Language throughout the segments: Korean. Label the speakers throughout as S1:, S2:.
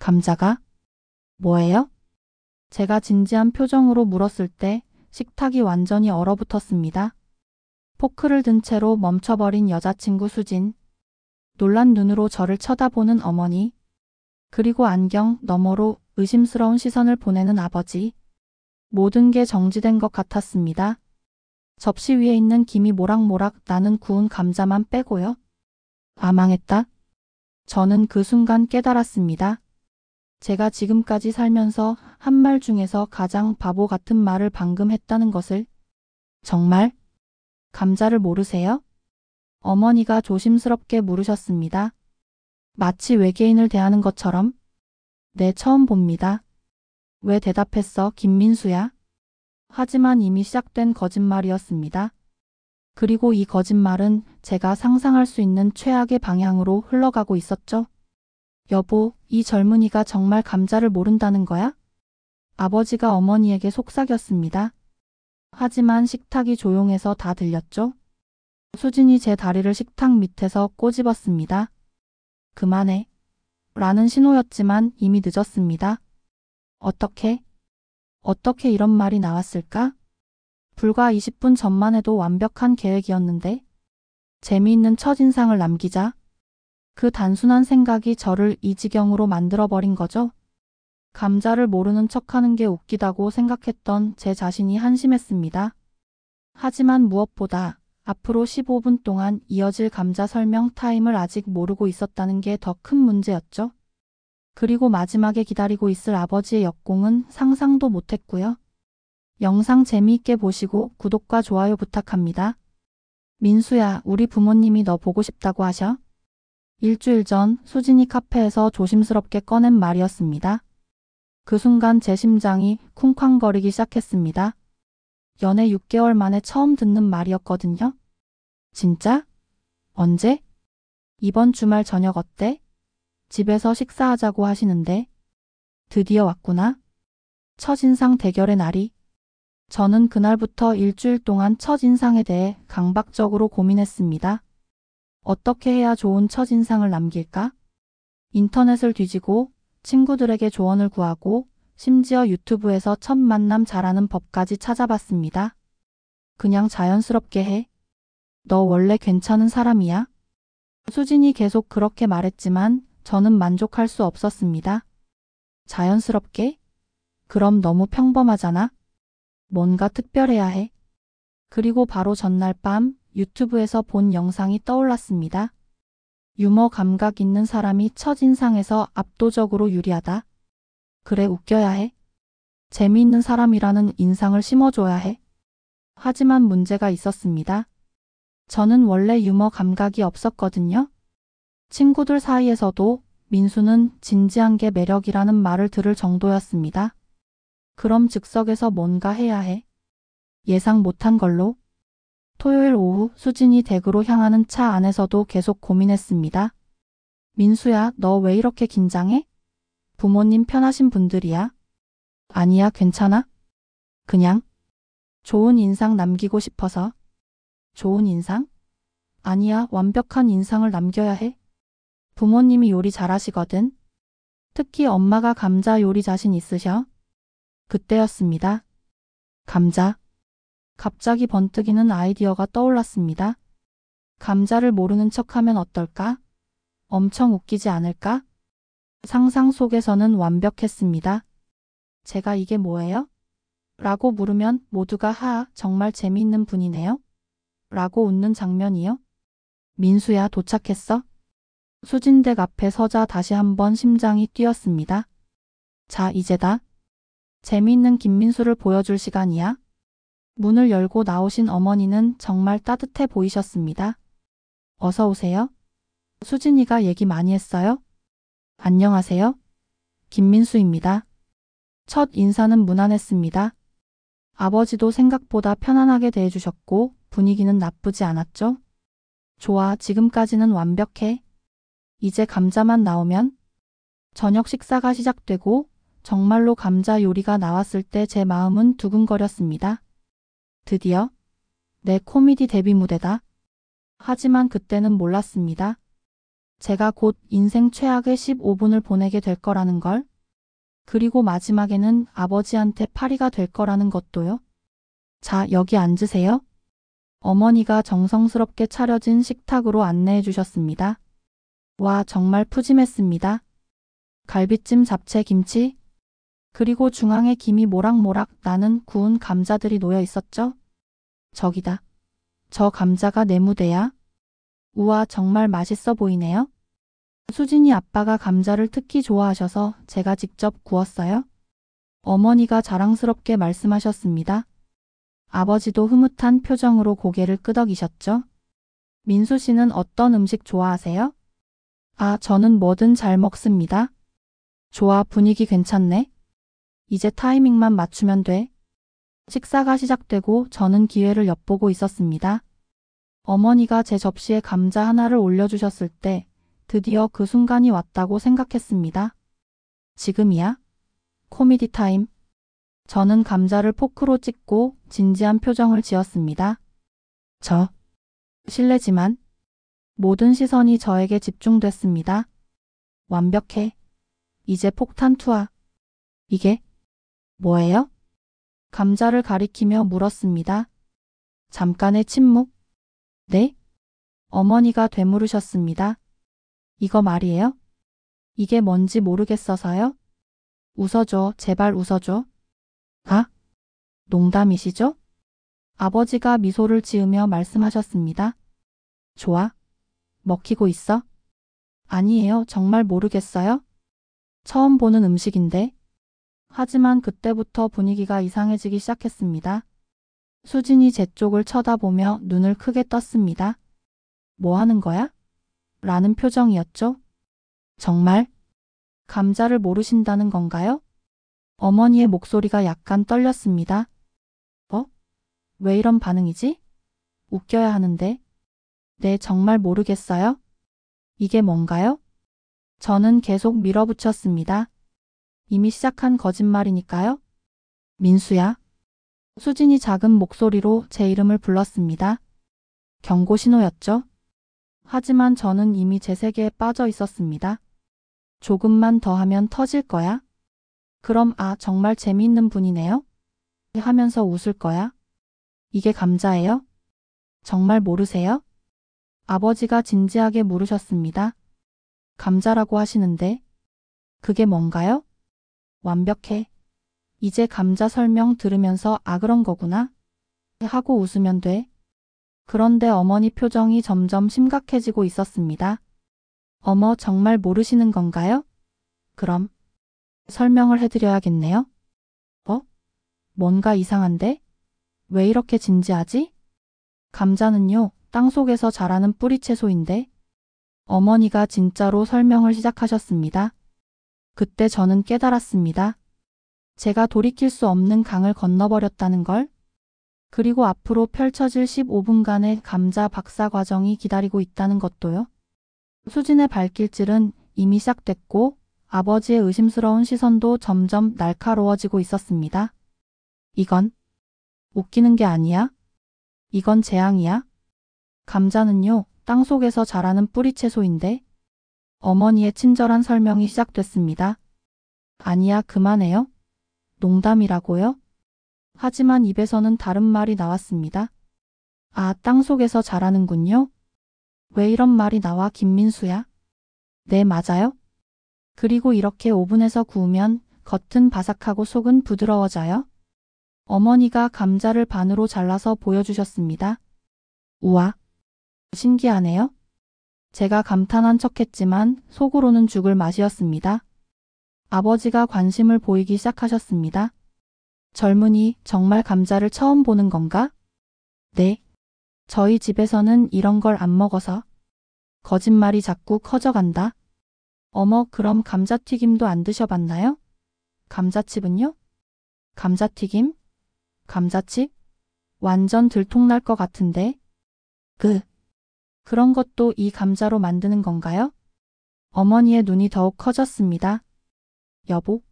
S1: 감자가? 뭐예요? 제가 진지한 표정으로 물었을 때 식탁이 완전히 얼어붙었습니다. 포크를 든 채로 멈춰버린 여자친구 수진. 놀란 눈으로 저를 쳐다보는 어머니. 그리고 안경 너머로 의심스러운 시선을 보내는 아버지. 모든 게 정지된 것 같았습니다. 접시 위에 있는 김이 모락모락 나는 구운 감자만 빼고요. 아, 망했다. 저는 그 순간 깨달았습니다. 제가 지금까지 살면서 한 말 중에서 가장 바보 같은 말을 방금 했다는 것을. 정말? 감자를 모르세요? 어머니가 조심스럽게 물으셨습니다. 마치 외계인을 대하는 것처럼. 네, 처음 봅니다. 왜 대답했어, 김민수야? 하지만 이미 시작된 거짓말이었습니다. 그리고 이 거짓말은 제가 상상할 수 있는 최악의 방향으로 흘러가고 있었죠. 여보, 이 젊은이가 정말 감자를 모른다는 거야? 아버지가 어머니에게 속삭였습니다. 하지만 식탁이 조용해서 다 들렸죠. 수진이 제 다리를 식탁 밑에서 꼬집었습니다. 그만해. 라는 신호였지만 이미 늦었습니다. 어떻게 이런 말이 나왔을까? 불과 20분 전만 해도 완벽한 계획이었는데. 재미있는 첫인상을 남기자. 그 단순한 생각이 저를 이 지경으로 만들어버린 거죠. 감자를 모르는 척하는 게 웃기다고 생각했던 제 자신이 한심했습니다. 하지만 무엇보다 앞으로 15분 동안 이어질 감자 설명 타임을 아직 모르고 있었다는 게 더 큰 문제였죠. 그리고 마지막에 기다리고 있을 아버지의 역공은 상상도 못했고요. 영상 재미있게 보시고 구독과 좋아요 부탁합니다. 민수야, 우리 부모님이 너 보고 싶다고 하셔? 일주일 전 수진이 카페에서 조심스럽게 꺼낸 말이었습니다. 그 순간 제 심장이 쿵쾅거리기 시작했습니다. 연애 6개월 만에 처음 듣는 말이었거든요. 진짜? 언제? 이번 주말 저녁 어때? 집에서 식사하자고 하시는데. 드디어 왔구나. 첫인상 대결의 날이. 저는 그날부터 일주일 동안 첫인상에 대해 강박적으로 고민했습니다. 어떻게 해야 좋은 첫인상을 남길까? 인터넷을 뒤지고 친구들에게 조언을 구하고 심지어 유튜브에서 첫 만남 잘하는 법까지 찾아봤습니다. 그냥 자연스럽게 해. 너 원래 괜찮은 사람이야? 수진이 계속 그렇게 말했지만 저는 만족할 수 없었습니다. 자연스럽게? 그럼 너무 평범하잖아? 뭔가 특별해야 해. 그리고 바로 전날 밤 유튜브에서 본 영상이 떠올랐습니다. 유머 감각 있는 사람이 첫인상에서 압도적으로 유리하다. 그래, 웃겨야 해. 재미있는 사람이라는 인상을 심어줘야 해. 하지만 문제가 있었습니다. 저는 원래 유머 감각이 없었거든요. 친구들 사이에서도 민수는 진지한 게 매력이라는 말을 들을 정도였습니다. 그럼 즉석에서 뭔가 해야 해. 예상 못한 걸로. 토요일 오후 수진이 댁으로 향하는 차 안에서도 계속 고민했습니다. 민수야, 너 왜 이렇게 긴장해? 부모님 편하신 분들이야? 아니야, 괜찮아? 그냥 좋은 인상 남기고 싶어서. 좋은 인상? 아니야, 완벽한 인상을 남겨야 해. 부모님이 요리 잘하시거든. 특히 엄마가 감자 요리 자신 있으셔. 그때였습니다. 감자. 갑자기 번뜩이는 아이디어가 떠올랐습니다. 감자를 모르는 척하면 어떨까? 엄청 웃기지 않을까? 상상 속에서는 완벽했습니다. 제가 이게 뭐예요? 라고 물으면 모두가 하하, 정말 재미있는 분이네요. 라고 웃는 장면이요. 민수야, 도착했어? 수진댁 앞에 서자 다시 한번 심장이 뛰었습니다. 자, 이제다. 재미있는 김민수를 보여줄 시간이야. 문을 열고 나오신 어머니는 정말 따뜻해 보이셨습니다. 어서 오세요. 수진이가 얘기 많이 했어요? 안녕하세요. 김민수입니다. 첫 인사는 무난했습니다. 아버지도 생각보다 편안하게 대해주셨고 분위기는 나쁘지 않았죠? 좋아, 지금까지는 완벽해. 이제 감자만 나오면. 저녁 식사가 시작되고 정말로 감자 요리가 나왔을 때 제 마음은 두근거렸습니다. 드디어 내 코미디 데뷔 무대다. 하지만 그때는 몰랐습니다. 제가 곧 인생 최악의 15분을 보내게 될 거라는 걸. 그리고 마지막에는 아버지한테 파리가 될 거라는 것도요. 자, 여기 앉으세요. 어머니가 정성스럽게 차려진 식탁으로 안내해 주셨습니다. 와, 정말 푸짐했습니다. 갈비찜, 잡채, 김치, 그리고 중앙에 김이 모락모락 나는 구운 감자들이 놓여 있었죠. 저기다. 저 감자가 내 무대야? 우와, 정말 맛있어 보이네요. 수진이 아빠가 감자를 특히 좋아하셔서 제가 직접 구웠어요. 어머니가 자랑스럽게 말씀하셨습니다. 아버지도 흐뭇한 표정으로 고개를 끄덕이셨죠. 민수 씨는 어떤 음식 좋아하세요? 아, 저는 뭐든 잘 먹습니다. 좋아, 분위기 괜찮네. 이제 타이밍만 맞추면 돼. 식사가 시작되고 저는 기회를 엿보고 있었습니다. 어머니가 제 접시에 감자 하나를 올려주셨을 때 드디어 그 순간이 왔다고 생각했습니다. 지금이야? 코미디 타임. 저는 감자를 포크로 찍고 진지한 표정을 지었습니다. 실례지만 모든 시선이 저에게 집중됐습니다. 완벽해. 이제 폭탄 투하. 이게 뭐예요? 감자를 가리키며 물었습니다. 잠깐의 침묵. 네? 어머니가 되물으셨습니다. 이거 말이에요? 이게 뭔지 모르겠어서요? 웃어줘, 제발 웃어줘. 아? 농담이시죠? 아버지가 미소를 지으며 말씀하셨습니다. 좋아. 먹히고 있어? 아니에요, 정말 모르겠어요. 처음 보는 음식인데. 하지만 그때부터 분위기가 이상해지기 시작했습니다. 수진이 제 쪽을 쳐다보며 눈을 크게 떴습니다. 뭐 하는 거야? 라는 표정이었죠. 정말? 감자를 모르신다는 건가요? 어머니의 목소리가 약간 떨렸습니다. 왜 이런 반응이지? 웃겨야 하는데. 네, 정말 모르겠어요. 이게 뭔가요? 저는 계속 밀어붙였습니다. 이미 시작한 거짓말이니까요. 민수야. 수진이 작은 목소리로 제 이름을 불렀습니다. 경고 신호였죠. 하지만 저는 이미 제 세계에 빠져 있었습니다. 조금만 더 하면 터질 거야. 그럼 정말 재미있는 분이네요. 하면서 웃을 거야. 이게 감자예요? 정말 모르세요? 아버지가 진지하게 물으셨습니다. 감자라고 하시는데 그게 뭔가요? 완벽해. 이제 감자 설명 들으면서 그런 거구나 하고 웃으면 돼. 그런데 어머니 표정이 점점 심각해지고 있었습니다. 어머, 정말 모르시는 건가요? 그럼 설명을 해드려야겠네요. 뭔가 이상한데? 왜 이렇게 진지하지? 감자는요, 땅속에서 자라는 뿌리채소인데. 어머니가 진짜로 설명을 시작하셨습니다. 그때 저는 깨달았습니다. 제가 돌이킬 수 없는 강을 건너버렸다는 걸. 그리고 앞으로 펼쳐질 15분간의 감자 박사 과정이 기다리고 있다는 것도요. 수진의 발길질은 이미 시작됐고 아버지의 의심스러운 시선도 점점 날카로워지고 있었습니다. 이건 웃기는 게 아니야? 이건 재앙이야? 감자는요, 땅속에서 자라는 뿌리채소인데. 어머니의 친절한 설명이 시작됐습니다. 아니야, 그만해요. 농담이라고요? 하지만 입에서는 다른 말이 나왔습니다. 땅속에서 자라는군요. 왜 이런 말이 나와, 김민수야? 네, 맞아요. 그리고 이렇게 오븐에서 구우면 겉은 바삭하고 속은 부드러워져요. 어머니가 감자를 반으로 잘라서 보여주셨습니다. 우와, 신기하네요. 제가 감탄한 척했지만 속으로는 죽을 맛이었습니다. 아버지가 관심을 보이기 시작하셨습니다. 젊은이, 정말 감자를 처음 보는 건가? 네. 저희 집에서는 이런 걸 안 먹어서. 거짓말이 자꾸 커져간다. 어머, 그럼 감자튀김도 안 드셔봤나요? 감자칩은요? 감자튀김? 감자칩? 완전 들통날 것 같은데. 그런 것도 이 감자로 만드는 건가요? 어머니의 눈이 더욱 커졌습니다. 여보,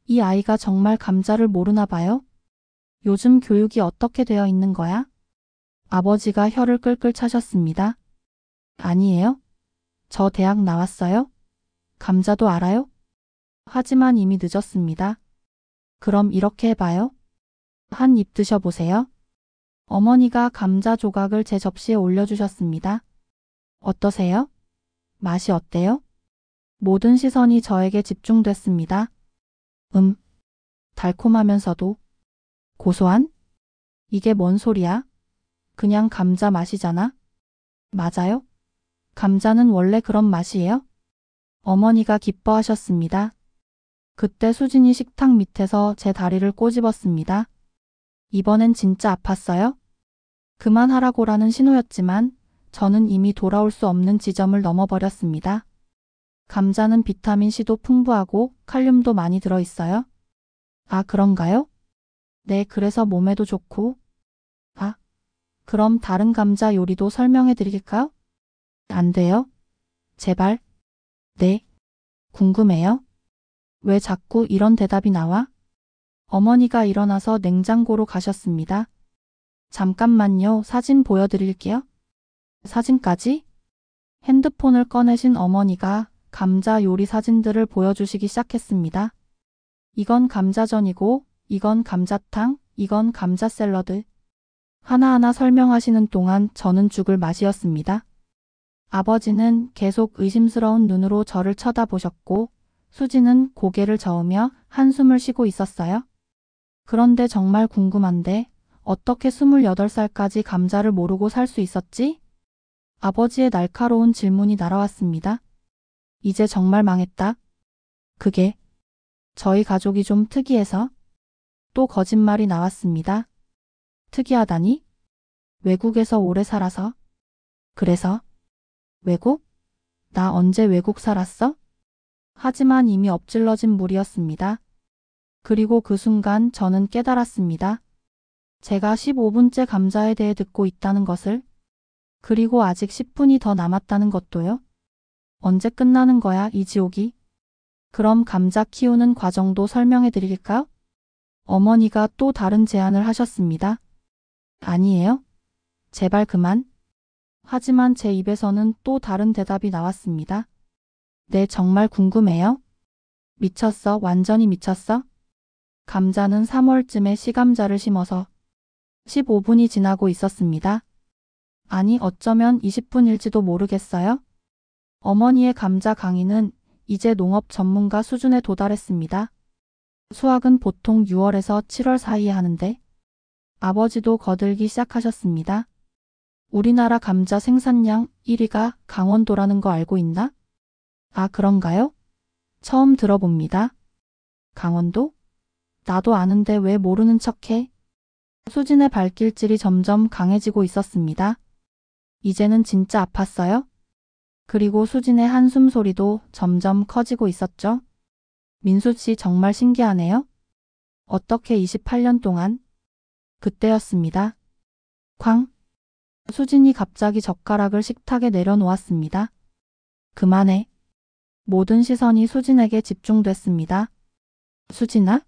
S1: 이 아이가 정말 감자를 모르나 봐요? 요즘 교육이 어떻게 되어 있는 거야? 아버지가 혀를 끌끌 차셨습니다. 아니에요? 저 대학 나왔어요? 감자도 알아요? 하지만 이미 늦었습니다. 그럼 이렇게 해봐요. 한 입 드셔보세요. 어머니가 감자 조각을 제 접시에 올려주셨습니다. 어떠세요? 맛이 어때요? 모든 시선이 저에게 집중됐습니다. 달콤하면서도 고소한? 이게 뭔 소리야? 그냥 감자 맛이잖아? 맞아요? 감자는 원래 그런 맛이에요? 어머니가 기뻐하셨습니다. 그때 수진이 식탁 밑에서 제 다리를 꼬집었습니다. 이번엔 진짜 아팠어요? 그만하라고라는 신호였지만 저는 이미 돌아올 수 없는 지점을 넘어버렸습니다. 감자는 비타민C도 풍부하고 칼륨도 많이 들어있어요. 아, 그런가요? 네, 그래서 몸에도 좋고. 아, 그럼 다른 감자 요리도 설명해 드릴까요? 안 돼요? 제발. 네. 궁금해요? 왜 자꾸 이런 대답이 나와? 어머니가 일어나서 냉장고로 가셨습니다. 잠깐만요. 사진 보여드릴게요. 사진까지? 핸드폰을 꺼내신 어머니가 감자 요리 사진들을 보여주시기 시작했습니다. 이건 감자전이고, 이건 감자탕, 이건 감자 샐러드. 하나하나 설명하시는 동안 저는 죽을 맛이었습니다. 아버지는 계속 의심스러운 눈으로 저를 쳐다보셨고, 수지는 고개를 저으며 한숨을 쉬고 있었어요. 그런데 정말 궁금한데 어떻게 28살까지 감자를 모르고 살 수 있었지? 아버지의 날카로운 질문이 날아왔습니다. 이제 정말 망했다. 그게 저희 가족이 좀 특이해서 또 거짓말이 나왔습니다. 특이하다니? 외국에서 오래 살아서? 그래서? 외국? 나 언제 외국 살았어? 하지만 이미 엎질러진 물이었습니다. 그리고 그 순간 저는 깨달았습니다. 제가 15분째 감자에 대해 듣고 있다는 것을, 그리고 아직 10분이 더 남았다는 것도요. 언제 끝나는 거야, 이 지옥이? 그럼 감자 키우는 과정도 설명해 드릴까요? 어머니가 또 다른 제안을 하셨습니다. 아니에요? 제발 그만. 하지만 제 입에서는 또 다른 대답이 나왔습니다. 네, 정말 궁금해요. 미쳤어, 완전히 미쳤어? 감자는 3월쯤에 씨감자를 심어서 15분이 지나고 있었습니다. 아니, 어쩌면 20분일지도 모르겠어요. 어머니의 감자 강의는 이제 농업 전문가 수준에 도달했습니다. 수확은 보통 6월에서 7월 사이에 하는데 아버지도 거들기 시작하셨습니다. 우리나라 감자 생산량 1위가 강원도라는 거 알고 있나? 아, 그런가요? 처음 들어봅니다. 강원도? 나도 아는데 왜 모르는 척해? 수진의 발길질이 점점 강해지고 있었습니다. 이제는 진짜 아팠어요? 그리고 수진의 한숨 소리도 점점 커지고 있었죠. 민수 씨 정말 신기하네요. 어떻게 28년 동안? 그때였습니다. 쾅! 수진이 갑자기 젓가락을 식탁에 내려놓았습니다. 그만해. 모든 시선이 수진에게 집중됐습니다. 수진아?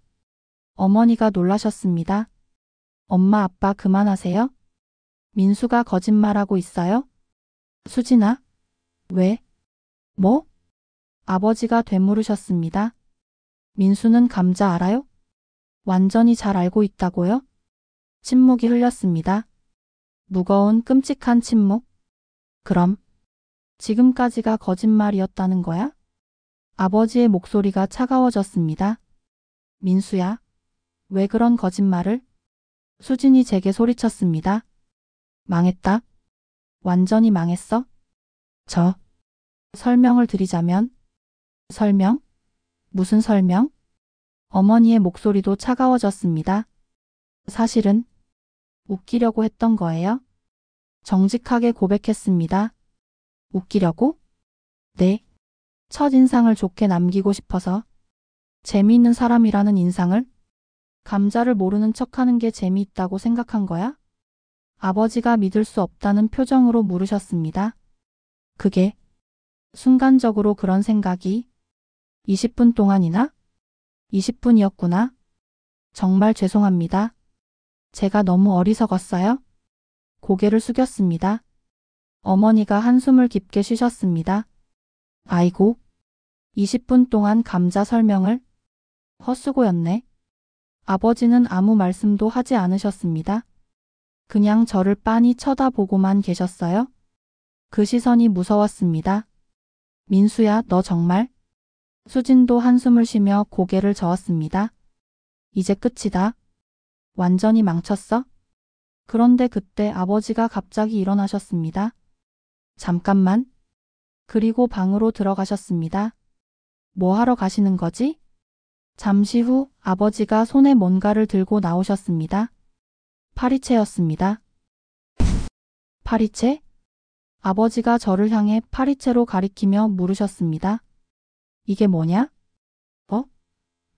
S1: 어머니가 놀라셨습니다. 엄마, 아빠 그만하세요. 민수가 거짓말하고 있어요? 수진아? 왜? 뭐? 아버지가 되물으셨습니다. 민수는 감자 알아요? 완전히 잘 알고 있다고요? 침묵이 흘렸습니다. 무거운 끔찍한 침묵. 그럼 지금까지가 거짓말이었다는 거야? 아버지의 목소리가 차가워졌습니다. 민수야, 왜 그런 거짓말을? 수진이 제게 소리쳤습니다. 망했다. 완전히 망했어. 설명을 드리자면. 설명? 무슨 설명? 어머니의 목소리도 차가워졌습니다. 사실은 웃기려고 했던 거예요. 정직하게 고백했습니다. 웃기려고? 네. 첫인상을 좋게 남기고 싶어서. 재미있는 사람이라는 인상을? 감자를 모르는 척하는 게 재미있다고 생각한 거야? 아버지가 믿을 수 없다는 표정으로 물으셨습니다. 그게 순간적으로 그런 생각이 20분 동안이나? 20분이었구나. 정말 죄송합니다. 제가 너무 어리석었어요. 고개를 숙였습니다. 어머니가 한숨을 깊게 쉬셨습니다. 아이고, 20분 동안 감자 설명을 헛수고였네. 아버지는 아무 말씀도 하지 않으셨습니다. 그냥 저를 빤히 쳐다보고만 계셨어요. 그 시선이 무서웠습니다. 민수야, 너 정말? 수진도 한숨을 쉬며 고개를 저었습니다. 이제 끝이다. 완전히 망쳤어? 그런데 그때 아버지가 갑자기 일어나셨습니다. 잠깐만. 그리고 방으로 들어가셨습니다. 뭐 하러 가시는 거지? 잠시 후 아버지가 손에 뭔가를 들고 나오셨습니다. 파리채였습니다. 파리채? 아버지가 저를 향해 파리채로 가리키며 물으셨습니다. 이게 뭐냐?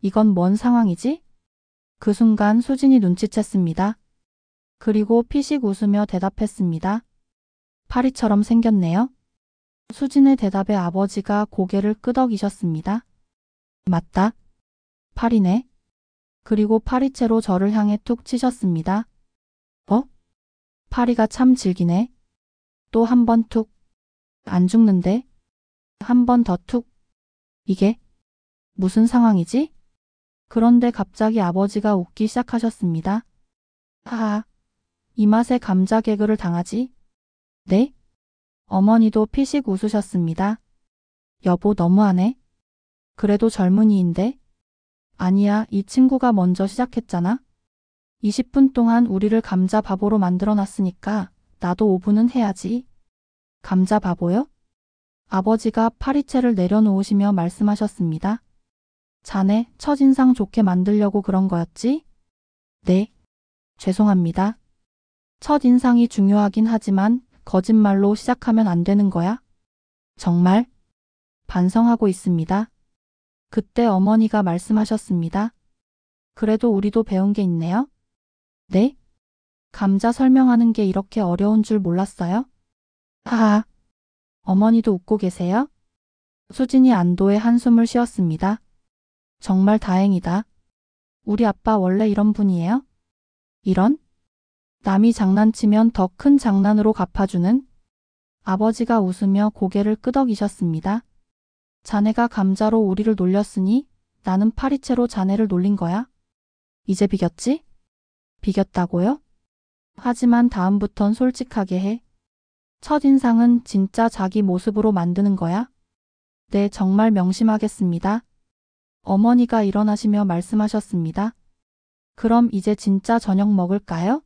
S1: 이건 뭔 상황이지? 그 순간 수진이 눈치챘습니다. 그리고 피식 웃으며 대답했습니다. 파리처럼 생겼네요. 수진의 대답에 아버지가 고개를 끄덕이셨습니다. 맞다. 파리네. 그리고 파리채로 저를 향해 툭 치셨습니다. 파리가 참 질기네. 또 한 번 툭. 안 죽는데? 한 번 더 툭. 이게 무슨 상황이지? 그런데 갑자기 아버지가 웃기 시작하셨습니다. 하하, 이 맛에 감자 개그를 당하지? 네? 어머니도 피식 웃으셨습니다. 여보 너무하네. 그래도 젊은이인데? 아니야, 이 친구가 먼저 시작했잖아. 20분 동안 우리를 감자 바보로 만들어 놨으니까 나도 5분은 해야지. 감자 바보요? 아버지가 파리채를 내려놓으시며 말씀하셨습니다. 자네 첫인상 좋게 만들려고 그런 거였지? 네. 죄송합니다. 첫인상이 중요하긴 하지만 거짓말로 시작하면 안 되는 거야? 정말? 반성하고 있습니다. 그때 어머니가 말씀하셨습니다. 그래도 우리도 배운 게 있네요. 네? 감자 설명하는 게 이렇게 어려운 줄 몰랐어요? 하하. 어머니도 웃고 계세요? 수진이 안도의 한숨을 쉬었습니다. 정말 다행이다. 우리 아빠 원래 이런 분이에요? 이런? 남이 장난치면 더 큰 장난으로 갚아주는? 아버지가 웃으며 고개를 끄덕이셨습니다. 자네가 감자로 우리를 놀렸으니 나는 파리채로 자네를 놀린 거야. 이제 비겼지? 비겼다고요? 하지만 다음부턴 솔직하게 해. 첫인상은 진짜 자기 모습으로 만드는 거야? 네, 정말 명심하겠습니다. 어머니가 일어나시며 말씀하셨습니다. 그럼 이제 진짜 저녁 먹을까요?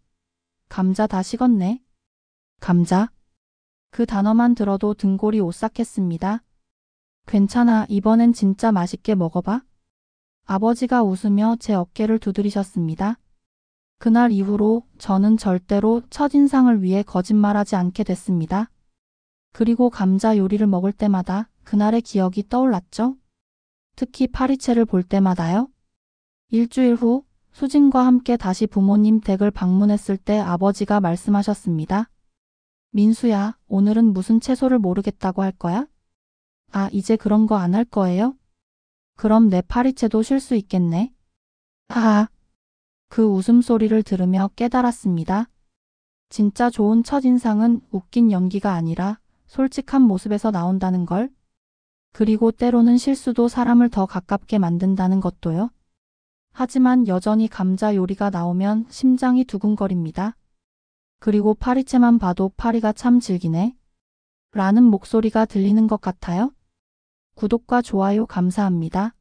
S1: 감자 다 식었네. 감자? 그 단어만 들어도 등골이 오싹했습니다. 괜찮아, 이번엔 진짜 맛있게 먹어봐. 아버지가 웃으며 제 어깨를 두드리셨습니다. 그날 이후로 저는 절대로 첫인상을 위해 거짓말하지 않게 됐습니다. 그리고 감자 요리를 먹을 때마다 그날의 기억이 떠올랐죠. 특히 파리채를 볼 때마다요. 일주일 후 수진과 함께 다시 부모님 댁을 방문했을 때 아버지가 말씀하셨습니다. 민수야, 오늘은 무슨 채소를 모르겠다고 할 거야? 아, 이제 그런 거 안 할 거예요? 그럼 내 파리채도 쉴 수 있겠네. 하하. 그 웃음소리를 들으며 깨달았습니다. 진짜 좋은 첫인상은 웃긴 연기가 아니라 솔직한 모습에서 나온다는 걸. 그리고 때로는 실수도 사람을 더 가깝게 만든다는 것도요. 하지만 여전히 감자 요리가 나오면 심장이 두근거립니다. 그리고 파리채만 봐도 파리가 참 질기네. 라는 목소리가 들리는 것 같아요. 구독과 좋아요 감사합니다.